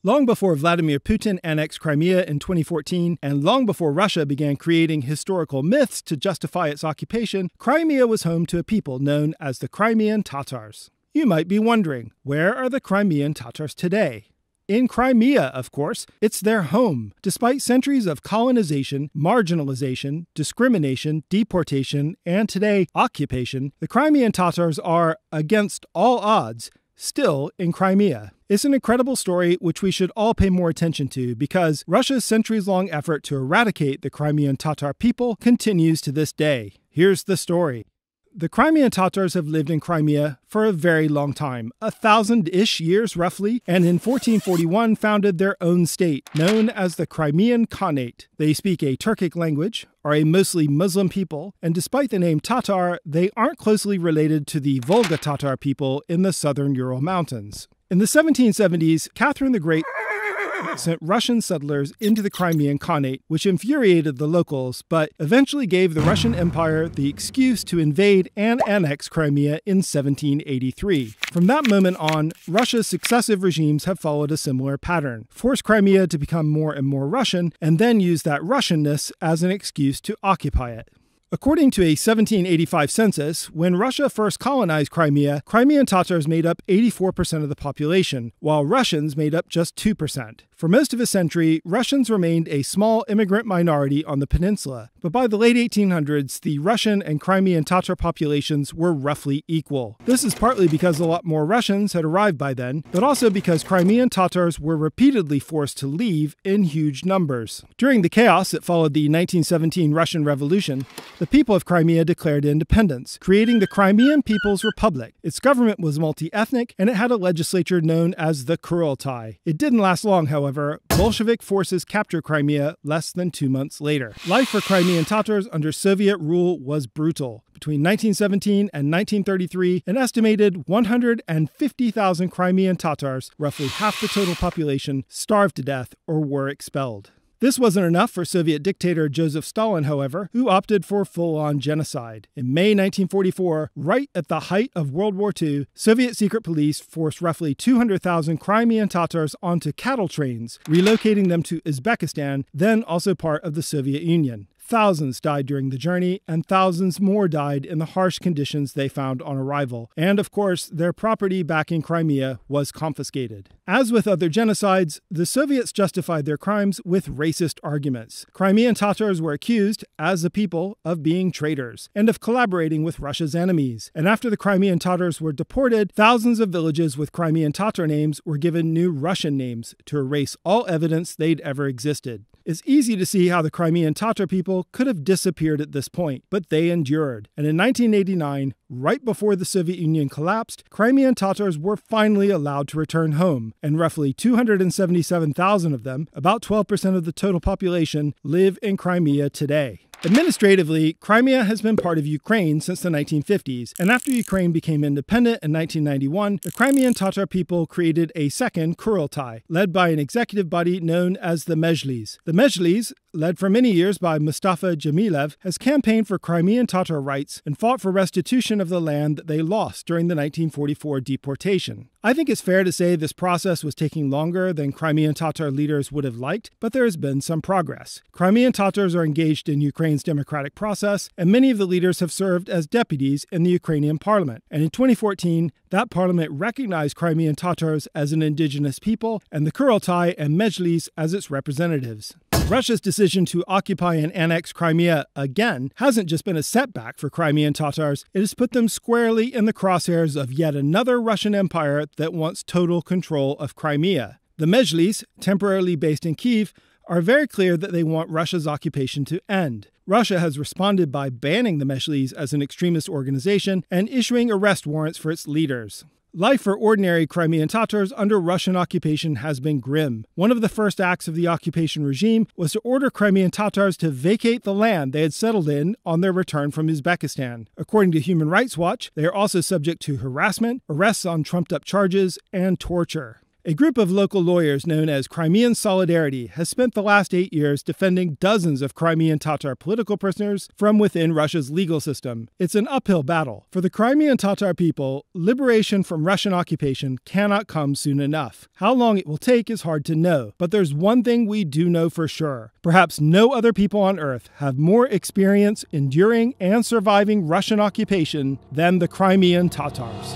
Long before Vladimir Putin annexed Crimea in 2014, and long before Russia began creating historical myths to justify its occupation, Crimea was home to a people known as the Crimean Tatars. You might be wondering, where are the Crimean Tatars today? In Crimea, of course, it's their home. Despite centuries of colonization, marginalization, discrimination, deportation, and today, occupation, the Crimean Tatars are, against all odds, still in Crimea. It's an incredible story which we should all pay more attention to because Russia's centuries-long effort to eradicate the Crimean Tatar people continues to this day. Here's the story. The Crimean Tatars have lived in Crimea for a very long time, 1,000-ish years roughly, and in 1441 founded their own state, known as the Crimean Khanate. They speak a Turkic language, are a mostly Muslim people, and despite the name Tatar, they aren't closely related to the Volga Tatar people in the southern Ural Mountains. In the 1770s, Catherine the Great sent Russian settlers into the Crimean Khanate, which infuriated the locals, but eventually gave the Russian Empire the excuse to invade and annex Crimea in 1783. From that moment on, Russia's successive regimes have followed a similar pattern, forced Crimea to become more and more Russian, and then use that Russianness as an excuse to occupy it. According to a 1785 census, when Russia first colonized Crimea, Crimean Tatars made up 84% of the population, while Russians made up just 2%. For most of a century, Russians remained a small immigrant minority on the peninsula, but by the late 1800s, the Russian and Crimean Tatar populations were roughly equal. This is partly because a lot more Russians had arrived by then, but also because Crimean Tatars were repeatedly forced to leave in huge numbers. During the chaos that followed the 1917 Russian Revolution, the people of Crimea declared independence, creating the Crimean People's Republic. Its government was multi-ethnic, and it had a legislature known as the Kurultai. It didn't last long, however. Bolshevik forces captured Crimea less than 2 months later. Life for Crimean Tatars under Soviet rule was brutal. Between 1917 and 1933, an estimated 150,000 Crimean Tatars, roughly half the total population, starved to death or were expelled. This wasn't enough for Soviet dictator Joseph Stalin, however, who opted for full-on genocide. In May 1944, right at the height of World War II, Soviet secret police forced roughly 200,000 Crimean Tatars onto cattle trains, relocating them to Uzbekistan, then also part of the Soviet Union. Thousands died during the journey, and thousands more died in the harsh conditions they found on arrival. And of course, their property back in Crimea was confiscated. As with other genocides, the Soviets justified their crimes with racist arguments. Crimean Tatars were accused, as a people, of being traitors, and of collaborating with Russia's enemies. And after the Crimean Tatars were deported, thousands of villages with Crimean Tatar names were given new Russian names to erase all evidence they'd ever existed. It's easy to see how the Crimean Tatar people could have disappeared at this point, but they endured. And in 1989, right before the Soviet Union collapsed, Crimean Tatars were finally allowed to return home, and roughly 277,000 of them, about 12% of the total population, live in Crimea today. Administratively, Crimea has been part of Ukraine since the 1950s, and after Ukraine became independent in 1991, the Crimean Tatar people created a second Kurultai, led by an executive body known as the Mejlis. The Mejlis, led for many years by Mustafa Dzhemilev, has campaigned for Crimean Tatar rights and fought for restitution of the land that they lost during the 1944 deportation. I think it's fair to say this process was taking longer than Crimean Tatar leaders would have liked, but there has been some progress. Crimean Tatars are engaged in Ukraine's democratic process, and many of the leaders have served as deputies in the Ukrainian parliament. And in 2014, that parliament recognized Crimean Tatars as an indigenous people, and the Kurultai and Mejlis as its representatives. Russia's decision to occupy and annex Crimea again hasn't just been a setback for Crimean Tatars, it has put them squarely in the crosshairs of yet another Russian empire that wants total control of Crimea. The Mejlis, temporarily based in Kyiv, are very clear that they want Russia's occupation to end. Russia has responded by banning the Mejlis as an extremist organization and issuing arrest warrants for its leaders. Life for ordinary Crimean Tatars under Russian occupation has been grim. One of the first acts of the occupation regime was to order Crimean Tatars to vacate the land they had settled in on their return from Uzbekistan. According to Human Rights Watch, they are also subject to harassment, arrests on trumped-up charges, and torture. A group of local lawyers known as Crimean Solidarity has spent the last 8 years defending dozens of Crimean Tatar political prisoners from within Russia's legal system. It's an uphill battle. For the Crimean Tatar people, liberation from Russian occupation cannot come soon enough. How long it will take is hard to know, but there's one thing we do know for sure. Perhaps no other people on Earth have more experience enduring and surviving Russian occupation than the Crimean Tatars.